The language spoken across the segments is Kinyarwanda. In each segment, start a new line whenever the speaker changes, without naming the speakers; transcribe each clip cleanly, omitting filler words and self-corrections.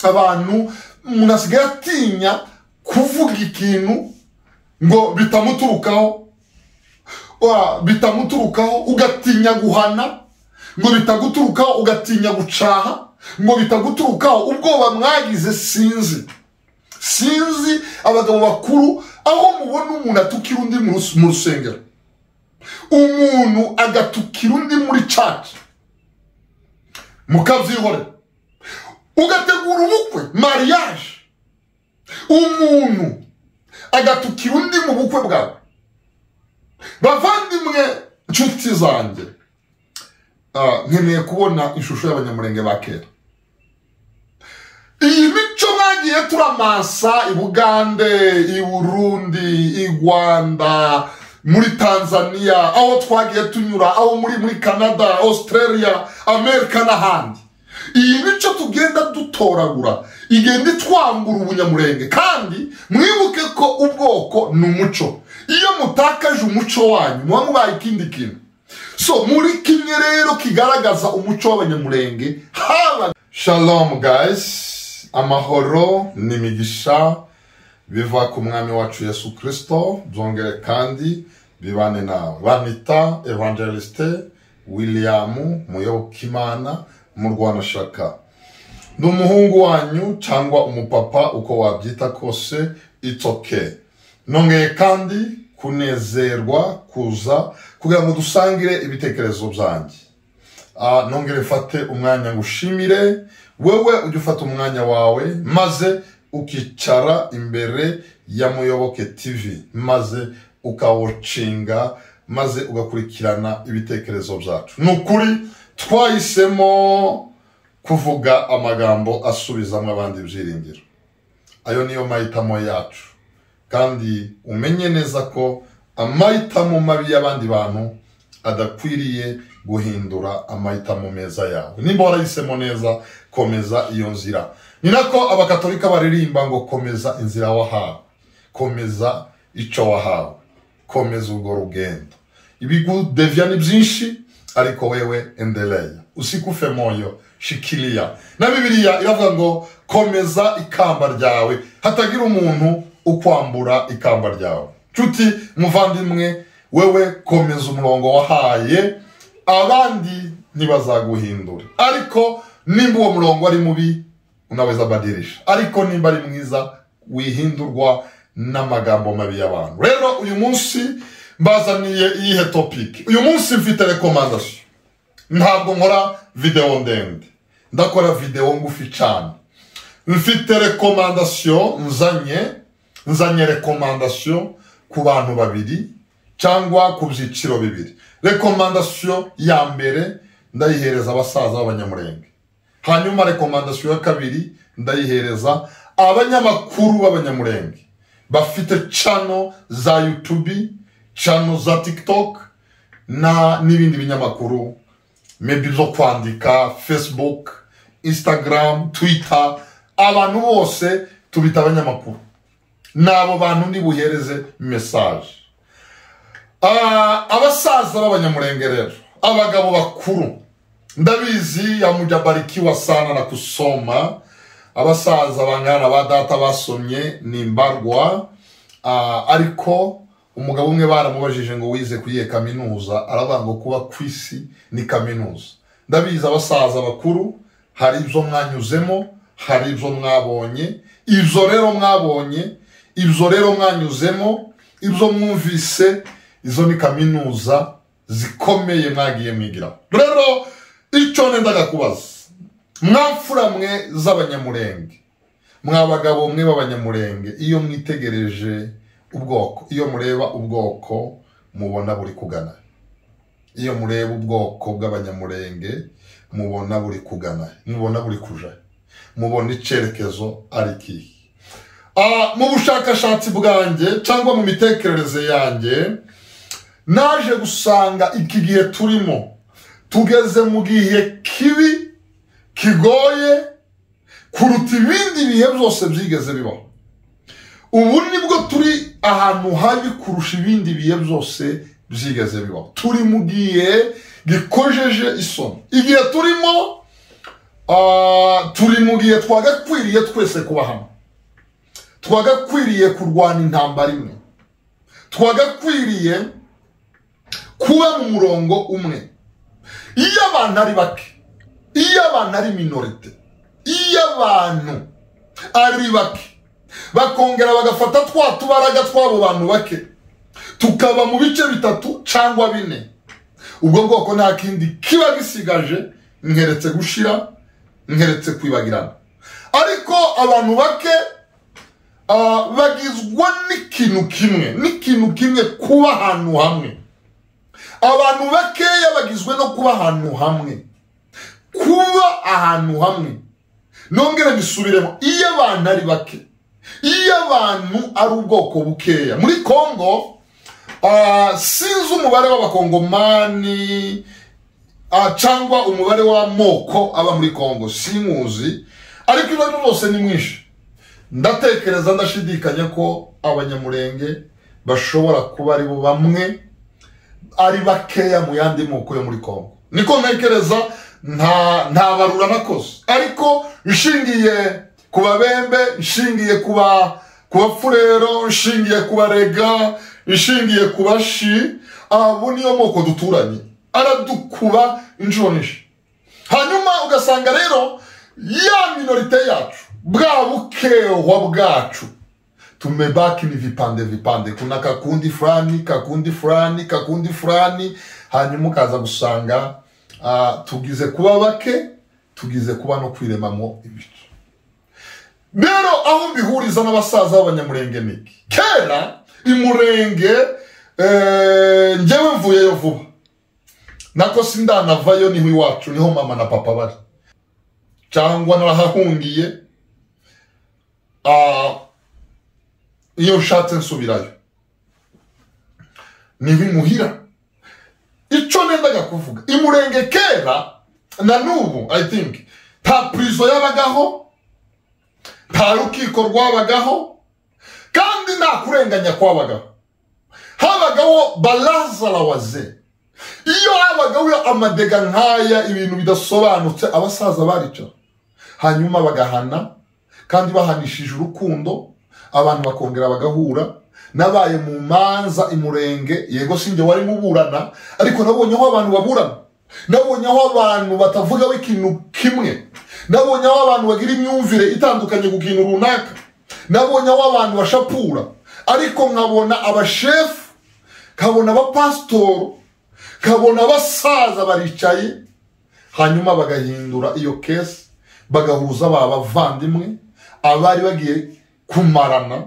abantu munasigaye atinya kuvuga ikintu ngo bitamuturukaho ugatinya guhana, ngo bitaguturukaho ugatinya gucaha, ngo bitaguturukaho ubwoba mwagize. Sinzi abagabo bakuru aho mubona umuntu atukira undi mu rusengero, umuntu agatukira undi muri church, mukavyihore ugategura ubukwe mariage, umuntu agatukira undi mu bukwe bwawe. Bavandimwe nshuti zanjye, nkeneye kubona ishusho y'abanyamurenge ba kera. Iyi mico bagiye turamasa i Bugande, i Burundi, i Rwanda, muri Tanzania, aho twagiye tunyura, aho muri Canada, Australia, Amerika n'ahandi. Iyi mico tugenda dutoragura igenda twambura ubunyamurenge, kandi mwibuke ko ubwoko n'umuco. Iyo mutakaje umuco wanyu muba mubaye ikindi kintu. So muri kimwe rero kigaragaza umuco w'abanyamurenge haba. Shalom guys, amahoro n'imigisha biva ku mwami wacu Yesu Kristo byongere kandi bibane nawe. Banita Evangeliste William Muyobokimana mu Rwanashaka. Ndi umuhungu wanyu cyangwa umupapa uko wabyita kose, it's okay. Nongeye kandi kunezerwa kuza kugira ngo dusangire ibitekerezo byanjye. Nongere mfate umwanya ngushimire wewe ujye ufata umwanya wawe maze ukicara imbere ya Muyoboke TV, maze ukawucinga, maze ugakurikirana ibitekerezo byacu. Nukuri twahisemo kuvuga amagambo asubizamo abandi byiringiro. Ayo niyo mahitamo yacu, kandi umenye neza ko amahitamo mabi y'abandi bantu adakwiriye guhindura amahitamo meza yawe. Nimba warahisemo neza, komeza iyo nzira. Ni nako abakatolika baririmba ngo komeza inzira wahawe, komeza ico wahawe, komeza urwo rugendo. Ibigudevya ni byinshi, ariko wewe endelea, usikufe moyo, shikilia. Na Bibiliya iravuga ngo komeza ikamba ryawe, hatagira umuntu ukwambura ikamba ryawe. Nshuti muvandimwe, wewe komeza umurongo wahaye, abandi ntibazaguhindura. Ariko nimba uwo murongo ari mubi, unaweza badilisha. Ariko nimba ari mwiza, wihindurwa n'amagambo mabi y'abantu. Rero uyu munsi mbazaniye iyihe topic. Uyu munsi mfite recommandation. Ntabwo nkora video ndende, ndakora video ngufi cyane. Mfite recommandation, nzanye recommandation ku bantu babiri cyangwa ku byiciro bibiri. Recommandation ya mbere ndayihereza abasaza b'abanyamurenge. Hanyuma recommandation ya kabiri ndayihereza abanyamakuru b'abanyamurenge bafite channel za YouTube, channel za TikTok n'ibindi binyamakuru, maybe zo kwandika, Facebook, Instagram, Twitter. Abantu bose tubita abanyamakuru. Nabo bantu ndi buhereze message. Abasaza b'abanyamurenge rero, abagabo bakuru, ndabizi yamujabarikiwa sana na kusoma. Abasaza bangana ba data basomye nimbarwa, ariko umugabo umwe baramubajije ngo wize kuyihe kaminuza, aravuga ngo kuba kwisi ni kaminuza. Ndabizi abasaza bakuru hari ibyo mwanyuzemo, hari ibyo mwabonye, ibyo rero mwanyuzemo, ibyo mwumvise, izo ni kaminuza zikomeye mwagiye mwigira. Rero icyo nendaga kubaza, mwamfura mwe z'abanyamurenge, mwabagabo mwe b'abanyamurenge, iyo mwitegereje ubwoko, iyo mureba ubwoko mubona buri kugana, iyo mureba ubwoko bw'abanyamurenge mubona buri kugana, mubona buri kuja, mubona icerekezo ari kihe. Mu bushakashatsi bwanjye cyangwa mu mitekerereze yanjye, naje gusanga iki gihe turimo tugeze mu gihe kibi kigoye kuruta ibindi bihe byose byigeze bibaho. Ubu nibwo turi ahantu habi kurusha ibindi bihe byose byigeze bibaho. Turi mu gihe gikojeje isoni. Igihe turimo turi mu gihe twagakwiriye twese kuba hamwe, twagakwiriye kurwana intambara imwe, twagakwiriye kuba mu murongo umwe. Iyo abantu ari bake, iyo abantu ari minorite, iyo abantu ari bake bakongera bagafata twa tubaraga tw'abo bantu bake tukaba mu bice 3 cyangwa 4, ubwo bwoko nta kindi kiba gisigaje nkeretse gushira, nkeretse kwibagirana. Ariko abantu bake bagizwa n'ikintu kimwe kuba ahantu hamwe. Abantu bakeya bagizwe no kuba ahantu hamwe, kuba ahantu hamwe. Nongera bisubiremo, iyo abantu ari bake, iyo abantu ari ubwoko bukeya. Muri Kongo sinzi umubare w'abakongomani cyangwa umubare w'amoko aba muri Kongo, simuzi, ariko ibintu byose ni mwinshi. Ndatekereza ndashidikanya ko abanyamurenge bashobora kuba ari bo bamwe ari bakeya mu yandi moko yo muri Kongo. Niko ntekereza, nta barura nakoze, ariko nshingiye ku Babembe, nshingiye ku Bafurero, nshingiye ku Barega, nshingiye ku Bashi, abo niyo moko duturanye, aradukuba inshuro nyinshi. Hanyuma ugasanga rero ya minorite yacu, bwa bukewa bwacu, tumebaki ni vipande, kuna kakundi fulani, hanyuma ukaza gusanga tugize kuba bake, tugize kuba no kwiremamo ibice. Rero aho mbihuriza n'abasaza b'abanyamurenge niki, kera imurenge njyewe mvuyeyo vuba, nako sindanavayo, niho iwacu, niho mama na papa bari, cyangwa narahahungiye, iyo nshatse nsubirayo niho imuhira. Ico nendaga kuvuga, imurenge kera na nubu I think nta prison yabagaho, nta rukiko rwabagaho, kandi nta kurenganya kwabagaho. Habagaho baraza la wazee. Iyo habagaho amadega nkaya, ibintu bidasobanutse, abasaza barica, hanyuma bagahana, kandi bahanishije urukundo, abantu bakongera bagahura. Nabaye mu manza imurenge, yego sinjye wari muburana, ariko nabonye aho abantu baburana, nabonye aho abantu batavuga ikintu kimwe, nabonye aho abantu bagira imyumvire itandukanye ku kintu runaka, nabonye aho abantu bashapura, ariko nkabona abashefu, nkabona abapasitoro, nkabona abasaza baricaye, hanyuma bagahindura iyo kesi, bagahuza bavandimwe, abari bagiye kumarana,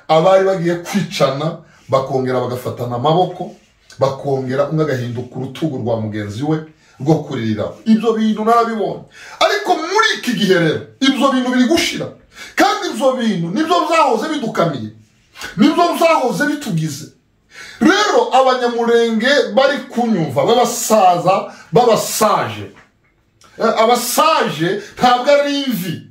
abari bagiye kwicana, bakongera bagafatana amaboko, bakongera umwe agahinduka urutugu rwa mugenzi we rwo kuririra. Ibyo bintu narabibonye, ariko muri iki gihe rero ibyo bintu biri gushira, kandi ibyo bintu nibyo byahoze bidukamiye, nibyo byahoze bitugize. Rero abanyamurenge bari kunyumva, babasaza, babasaje, abasaje ntabwo ari imvi,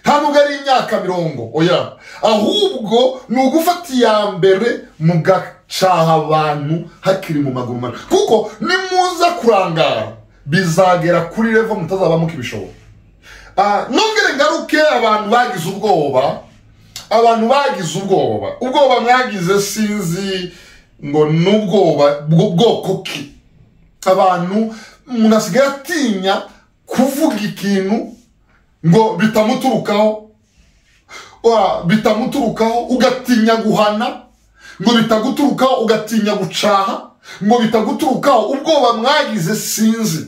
ntabwo ari imyaka 40, oya, ahubwo ni ugufata iya mbere mugacaha abantu hakiri mu maguru mane, kuko nimuza kurangara bizagera kuri level mutazaba mukibishobora. Nongere ngaruke abantu bagize ubwoba, ubwoba mwagize sinzi ngo nubwoba bwoko ki. Abantu munasigaye atinya kuvuga ikintu ngo bitamuturukaho, ugatinya guhana, ngo bitaguturukaho, ugatinya gucaha, ngo bitaguturukaho. Ubwoba mwagize sinzi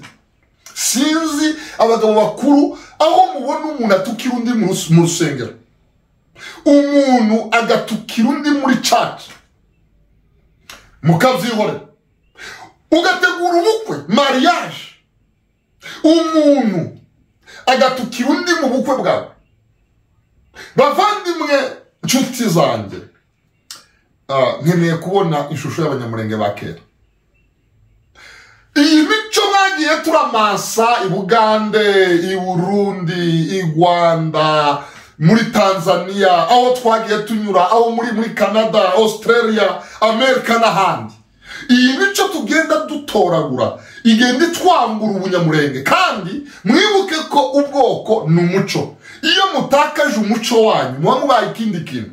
abagabo bakuru, aho mubona umuntu atukira undi mu rusengero, umuntu agatukira undi muri church, mukavyihore, ugategura ubukwe mariage, umuntu agatukira undi mu bukwe bwawe. Bavandimwe nshuti zanjye, nkeneye kubona ishusho y'abanyamurenge ba kera. Iyi mico mwagiye turamasa i Bugande, i Burundi, i Rwanda, muri Tanzania, aho twagiye tunyura, aho muri Canada, Australia, Amerika n'ahandi. Iyi mico tugenda dutoragura, igenda itwambura ubunyamurenge. Kandi mwibuke ko ubwoko ni umuco. Iyo mutakaje umuco wanyu muba mubaye ikindi kintu.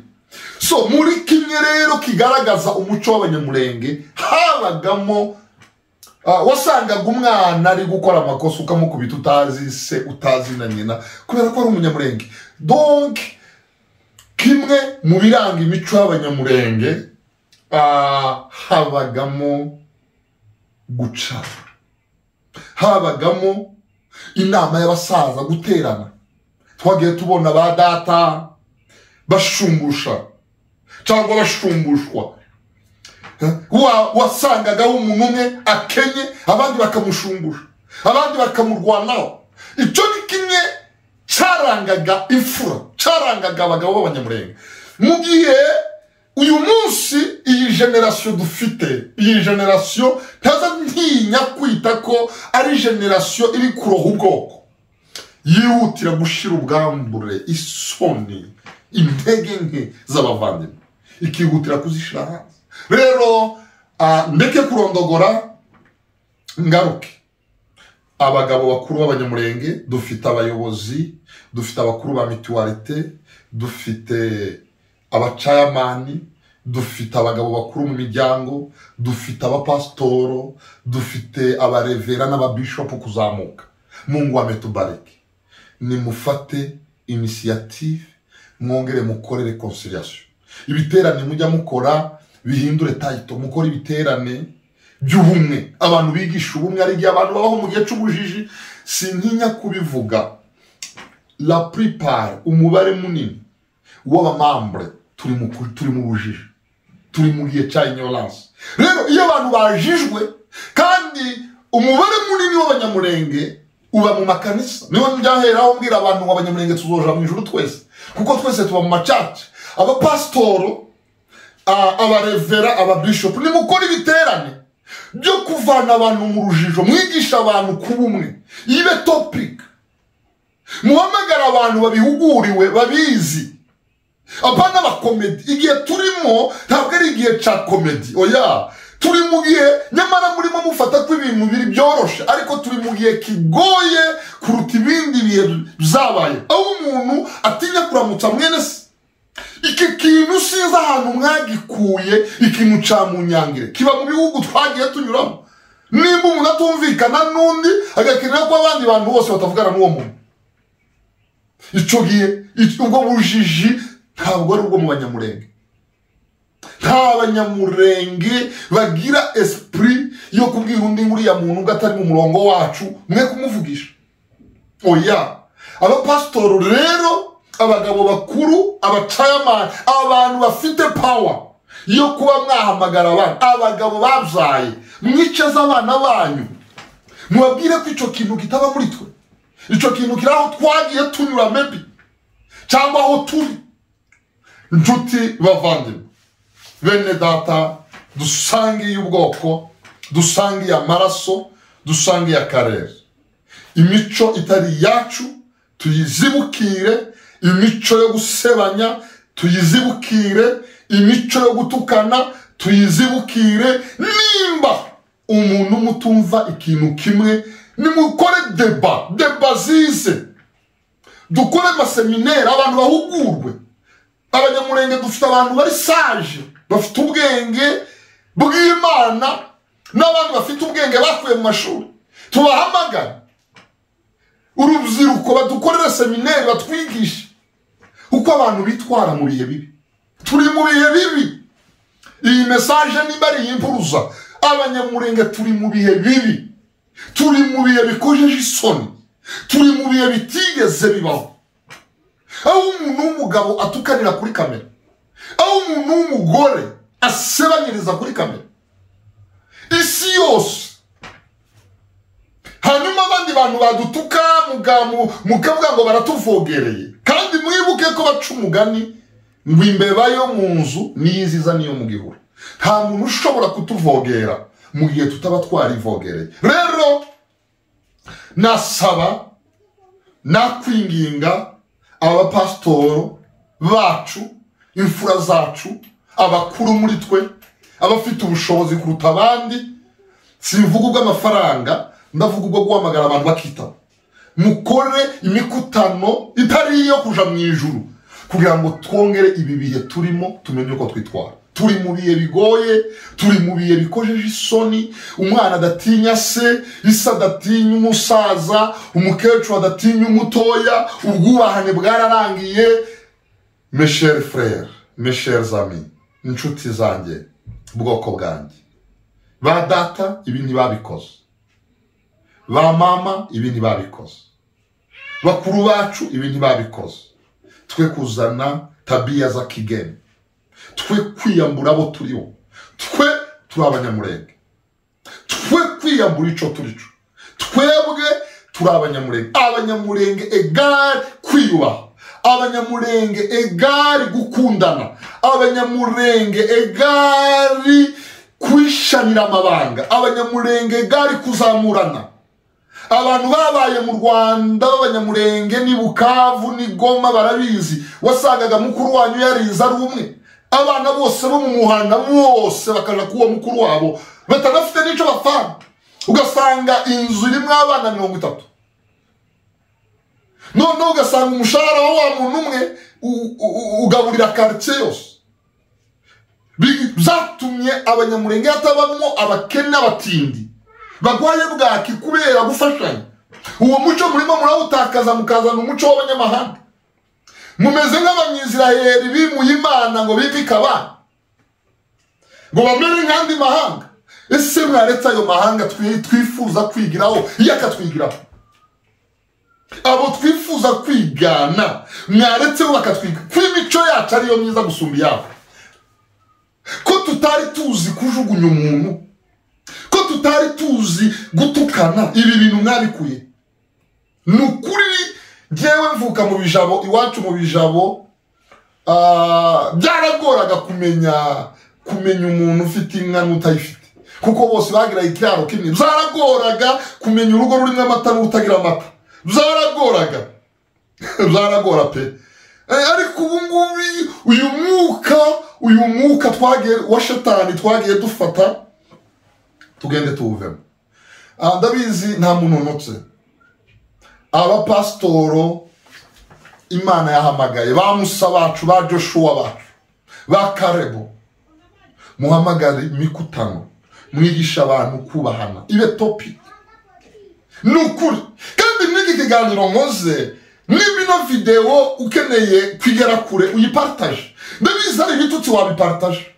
So muri kimwe rero kigaragaza umuco w'abanyamurenge habagamo wasangaga umwana ari gukora amakosa ukamukubita utazi se utazi na nyina kubera ko ari umunyamurenge. Donc kimwe mu biranga imico y'abanyamurenge habagamo guca, habagamo inama y'abasaza guterana. Twagiye tubona ba data bashumbusha cyangwa bashumbushwa. Wasangaga umuntu umwe akenye abandi bakamushumbusha, abandi bakamurwanaho. Icyo ni kimwe cyarangaga imfura, cyarangaga abagabo b'abanyamurenge. Mu gihe uyu munsi iyi generation dufite, iyi generation ntaza ntinya kwita ko ari generation iri kuroha ubwoko, yihutira gushira ubwambure, isoni, intege nke z'abavandimwe, ikihutira kuzishira hanze. Rero ndeke kurondogora ngaruke. Abagabo bakuru b'abanyamurenge dufite abayobozi, dufite abakuru ba mutualité, dufite abacayamani, dufite abagabo bakuru mu miryango, dufite abapastoro, dufite abarevera n'ababishop kuzamuka. Mungu ametubariki. Nimufate initiative, mwongere mukore reconciliation. Ibiterane mujya mukora bihindure title, mukora ibiterane by'ubumwe, abantu bigisha ubumwe. Ari gihe abantu babaho mu gihe cy'ubujiji, sintinya kubivuga. La plupart, umubare munini w'abamambre turi mu bujiji, turi mu gihe cya ignorance. Rero iyo abantu bajijwe kandi umubare munini w'abanyamurenge uba mu makanisa, niho njaheraho mbwira abantu ngo abanyamurenge tuzoja mu ijuru twese, kuko twese tuba mu macaca. Abapastoro, abarevera, ababishop, nimukora ibiterane byo kuvana abantu mu rujijo, mwigisha abantu ku bumwe, ibe topic, muhamagara abantu babihuguriwe babizi. Apana abakomedi. Igihe turimo ntabwo ari igihe cya komedi, oya, turi mu gihe nyamara murimo mufata ko ibintu biri byoroshe, ariko turi mu gihe kigoye kuruta ibindi bihe byabaye, aho umuntu atinya kuramutsa mwene se. Iki kintu sinza ahantu mwagikuye, ikintu ca mu nyangire kiba mu bihugu twagiye tunyuramo. Nimba umuntu atumvikana n'undi agakenera ko abandi bantu bose batavugana n'uwo muntu, ico gihe ubwo bujiji ntabwo ari ubwo mu banyamurenge. Nta banyamurenge bagira esprit yo kubwira undi nguriya muntu ugatari mu murongo wacu mwe kumuvugisha, oya. Abapastor rero, abagabo bakuru, abacayamani, abantu bafite power yo kuba mwahamagara abantu, abagabo babyaye, mwicaza abana banyu, mubabwire ko ico kintu kitaba muri twe, ico kintu kiri aho twagiye tunyura maybe, cyangwa aho turi. Njuti bavandimwe, bene data, dusangiye ubwoko, dusangiye amaraso, dusangiye akarere. Imico itari yacu tuyizibukire, imico yo gusebanya tuyizibukire, imico yo gutukana tuyizibukire. Nimba umuntu mutumva ikintu kimwe, nimukore deba zize, dukore amaseminaire, abantu bahugurwe. Abanyamurenge dufite abantu bari sage, bafite ubwenge bw'Imana, n'abandi bafite ubwenge bakuye mu mashuri. Tubahamagara urubyiruko badukorera seminaire, batwigisha uko abantu bitwara mu bihe bibi. Turi mu bihe bibi. Iyi message niba ari impuruza, abanyamurenge turi mu bihe bibi, turi mu bihe bikojeje isoni, turi mu bihe bitigeze bibaho. Aho umuntu w'umugabo atukanira kuri kamera, aho umuntu w'umugore asebanyiriza kuri kamera, isi yose. Hanyuma abandi bantu badutuka mukavuga ngo baratuvogereye. Kandi mwibuke ko baca umugani ngo imbeba yo mu nzu niyiziza niyo mu gihuru. Nta muntu ushobora kutuvogera mu gihe tutaba twarivogereye. Rero nasaba, nakwinginga abapastoro bacu, imfura zacu, abakuru muri twe, abafite ubushobozi kuruta abandi, simvuga ubw'amafaranga, ndavuga ubwo guhamagara abantu bakitaba. Mukore imikutano itari iyo kuja mu ijuru kugira ngo twongere ibi bihe turimo tumenye uko twitwara. Turi mu bihe bigoye, turi mu bihe bikojeje isoni, umwana adatinya se, isa adatinya umusaza, umukecuru adatinya umutoya, ubwubahane bwararangiye. Mes chers frères, mes chers amis, inshuti zanjye, bwoko bwanjye, ba data ibi ntibabikoze, ba mama ibi ntibabikoze, bakuru bacu ibi ntibabikoze. Twe kuzana tabia za kigeni, twe kwiyambura abo turiho, twe turi abanyamurenge, twe kwiyambura ico turico, twebwe turi abanyamurenge. Abanyamurenge egari kwiyubaha, abanyamurenge egari gukundana, abanyamurenge egari kwishanira amabanga, abanyamurenge egari kuzamurana. Abantu babaye mu Rwanda b'abanyamurenge ni Bukavu ni Goma barabizi, wasangaga mukuru wanyu yariza ari umwe. Abana bose bo mu muhanda bose bakaja kuwa mukuru wabo batanafite n'ico bafana, ugasanga inzu irimo abana 30. None ugasanga umushahara wa muntu umwe ugaburira quartier yose. Bizatumye abanyamurenge hatabamo abakene n'abatindi bagwaye bwaki kubera gufashanya. Uwo muco murimo murawutakaza mukazana umuco w'abanyamahanga. Mumeze nk'abanyisiraheli bimuye Imana ngo bimike abana ngo bamere nk'andi mahanga. Ese mwaretse ayo mahanga twifuza kwigiraho yakatwigiraho? Abo twifuza kwigana mwaretse bakatwiga kw'imico yacu ariyo myiza gusumba yabo? Ko tutari tuzi kujugunya umuntu, ko tutari tuzi gutukana, ibi bintu mwabikuye? Nukuri jewe mvuka mu bijabo, iwacu mu bijabo byaragoraga kumenya umuntu ufite inka n'utayifite, kuko bose bagira ikiraro kimwe. Byaragoraga kumenya urugo rurimo amata n'utagira amata, byaragoraga byaragora pe. Ariko ubu ngubu uyu mwuka twagiye wa shetani twagiye dufata, tugende tuwuvemo. Ndabizi nta muntu notse abapastoro Imana yahamagaye, ba Musa bacu, ba Joshua bacu, ba Karebo, muhamagare imikutano, mwigisha abantu kubahana, ibe topic. Nukuri kandi mwiki kiganiro nkoze n'ibino video ukeneye kwigera kure uyipartage. Ndabizi ari ibitutsi wabipartage.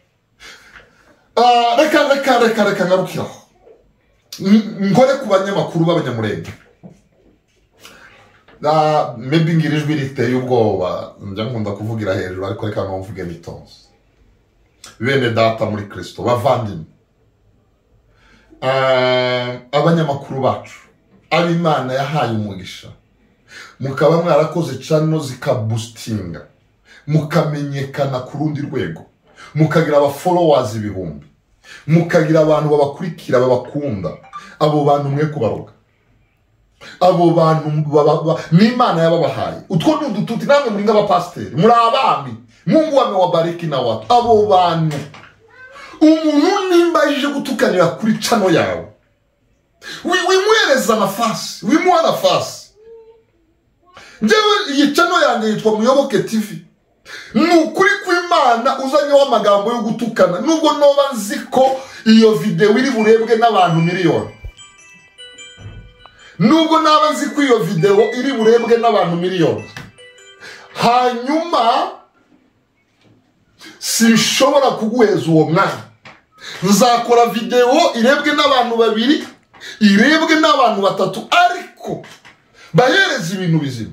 Reka ngarukiraho ngore ku banyamakuru b'abanyamurenge. Maybe ngirijwe riteye ubwoba, njya nkunda kuvugira hejuru, ariko reka mvuge nitonze. Bene data muri Kristo bavandimwe, abanyamakuru bacu ab'Imana yahaye umugisha, mukaba mwarakoze channel zikaboostinga, mukamenyekana ku rundi rwego, mukagira aba followers ibihumbi, mukagira abantu babakurikira babakunda. Abo bantu mwe kubaroga, abo bantu n'Imana yababahaye. Utwo n'udututi namwe muri ng'abapasteri, muri abami, Mungu amewabariki na watu. Abo bantu umuntu nimba yije gutukanira kuri channel yawe, wimwereza nafasi, wimuha nafasi. Njyewe iyi channel yanjye yitwa Muyoboke TV. Nukuri kw'Imana uzanyeho amagambo yo gutukana, nubwo noba nziko iyo video iri burebwe n'abantu miliyoni, nubwo naba nziko iyo video iri burebwe n'abantu miliyoni, hanyuma sinshobora kuguheza uwo mwana. Nzakora video irebwe n'abantu 2, irebwe n'abantu 3, ariko bahereza ibintu bizima.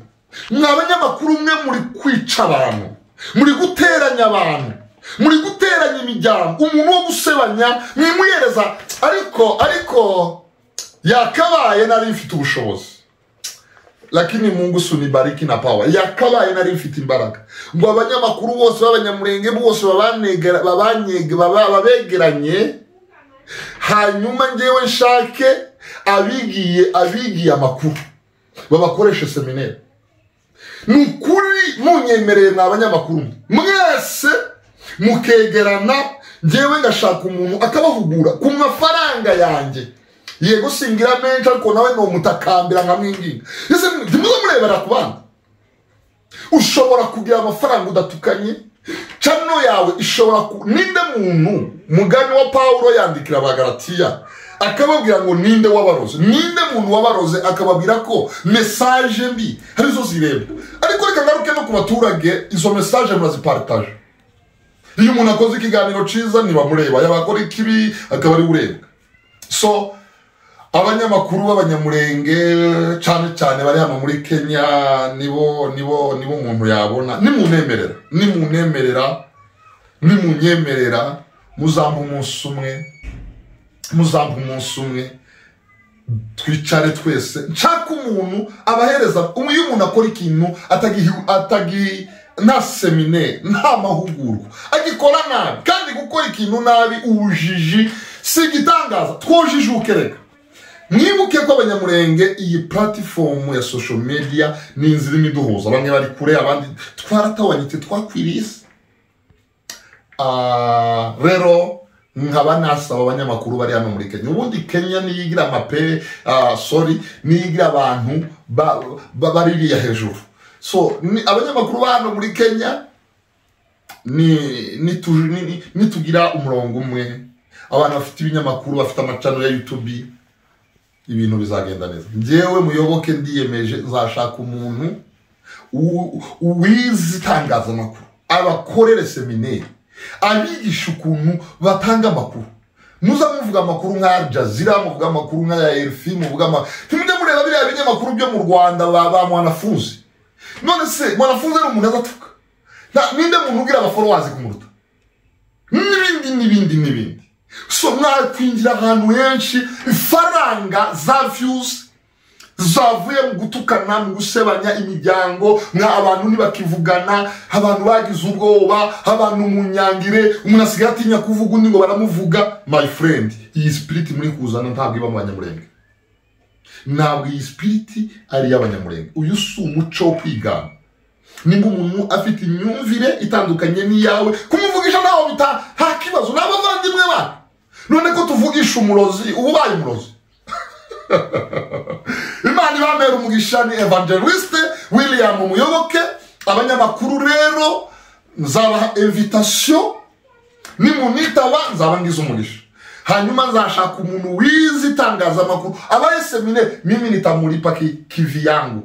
Mwabanyamakuru mwe muri kwica abantu, muri guteranya abantu, muri guteranya imiryango, umuntu wo gusebanya mwimuhereza. Ariko yakabaye nari mfite ubushobozi, lakini Mungu sunibariki na power. Yakabaye nari mfite imbaraga ngo abanyamakuru bose b'abanyamurenge bose babegeranye, hanyuma ngewe nshake abigiye amakuru babakoreshe seminaire. Nukuri munyemereye n'abanyamakuru mwese mukegerana, ngewe ngashaka umuntu akabahugura ku mafaranga yanjye. yego singira menshi ariko nawe no mutakambira nkamwinginga ese ndimuze murebera ku bana ushobora kugira amafaranga udatukanye channel yawe ishobora ninde muntu mugani wa Paulo yandikira abagalatiya akababwira ngo ninde wabaroze ninde muntu wabaroze akababwira ko message mbi harizo zireba ariko reka ngaruke no ku baturage izo message murazipartage iyo umuntu akoze ikiganiro ciza niba mureba yabakora ikibi akaba ari ureba so abanyamakuru b'abanyamurenge cyane cyane bari hano muri Kenya nibo umuntu yabona nimunyemerera muzampa umunsi umwe twicare twese nshaka umuntu abahereza iyo umuntu akora ikintu atagi nta seminaire nta mahugurwa agikora nabi kandi gukora ikintu nabi ubujiji si gitangaza twojijuke reka mwibuke ko abanyamurenge iyi platform ya social media ni inzira imiduhuza bamwe bari kure abandi twaratawanyite twakwiriye rero nkaba nasaba abanyamakuru bari hano muri Kenya ubundi Kenya niyigira amape niyigira abantu baririya hejuru so abanyamakuru hano muri Kenya ni tugira umurongo umwe abantu bafite ibinyamakuru bafite amachannel ya YouTube ibintu bizagenda neza njewe muyoboke ndiyemeje nzashaka umuntu wizitangaza amakuru abakorere seminaire abigisha ukuntu batanga amakuru muza muvuga amakuru nka Al Jazeera muvuga amakuru nka RFI muvuga timujye mureba biriya binyamakuru byo mu Rwanda ba mwanafunzi none se mwanafunzi ari umuntu azatuka ninde muntu ugira abafollowers kumuruta n'ibindi so nakwinjira ahantu henshi ifaranga za views zavuye mu gutukana mu gusebanya imiryango abantu ntibakivugana abantu bagize ubwoba abantu mu nyangire umuntu asigaye atinya kuvuga undi ngo baramuvuga my friend iyi spirit muri kuzana ntabwo iba mu banyamurenge ntabwo iyi spirit ari y'abanyamurenge uyu si umuco wo kwigana nimba umuntu afite imyumvire itandukanye n'iyawe kumuvugisha naho nta kibazo n'abavandimwe ba none ko tuvugisha umurozi ubaye umurozi Imana ibamera umugisha ni Evangeliste William Muyoboke abanyamakuru rero nzabaha invitation nimunitaba nzaba ngize umugisha hanyuma nzashaka umuntu wizi tangaza amakuru abaye seminaire mimi nitamulipa kivi yangu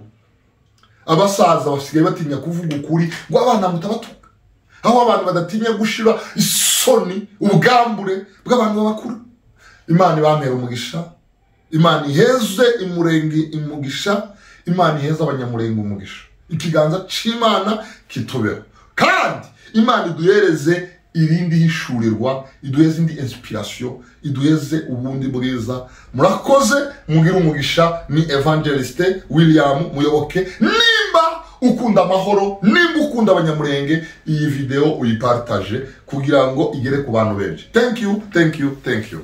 abasaza basigaye batinya kuvuga ukuri ngo abana mutabatuka aho abantu badatinya gushira isoni ubwambure bw'abantu babakuru Imana ibamera umugisha Imana iheze imurenge imugisha Imana iheze abanyamurenge umugisha ikiganza c'Imana kitobera kandi Imana iduhereze irindi hishurirwa iduheze indi inspiration iduheze ubundi bwiza murakoze mugira umugisha ni Evangeliste William Muyoboke nimba ukunda amahoro nimba ukunda abanyamurenge iyi video uyipartage kugira ngo igere ku bantu benshi thank you